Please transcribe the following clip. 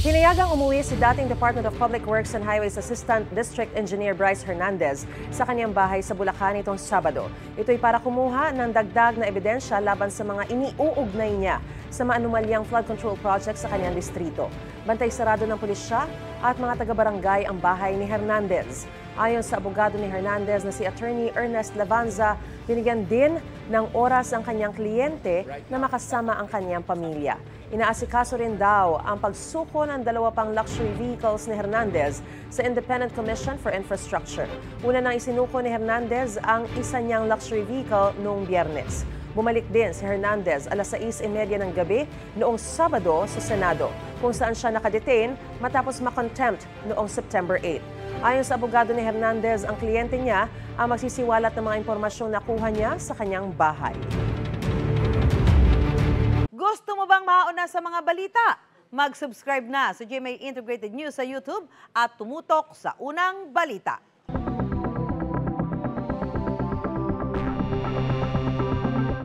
Pinayagang umuwi si dating Department of Public Works and Highways Assistant District Engineer Bryce Hernandez sa kanyang bahay sa Bulacan itong Sabado. Ito'y para kumuha ng dagdag na ebidensya laban sa mga iniuugnay niya sa maanumalyang flood control project sa kanyang distrito. Bantay sarado ng pulisya at mga taga-barangay ang bahay ni Hernandez. Ayon sa abogado ni Hernandez na si Attorney Ernest Lavanza, binigyan din ng oras ang kanyang kliyente na makasama ang kanyang pamilya. Inaasikaso rin daw ang pagsuko ng 2 pang luxury vehicles ni Hernandez sa Independent Commission for Infrastructure. Una nang isinuko ni Hernandez ang isa niyang luxury vehicle noong Biyernes. Bumalik din si Hernandez alas 6:30 ng gabi noong Sabado sa Senado, kung saan siya nakadetain matapos makontempt noong September 8. Ayon sa abogado ni Hernandez, ang kliyente niya ang magsisiwalat ng mga impormasyong nakuha niya sa kanyang bahay. Gusto mo bang mauna sa mga balita? Mag-subscribe na sa GMA Integrated News sa YouTube at tumutok sa unang balita.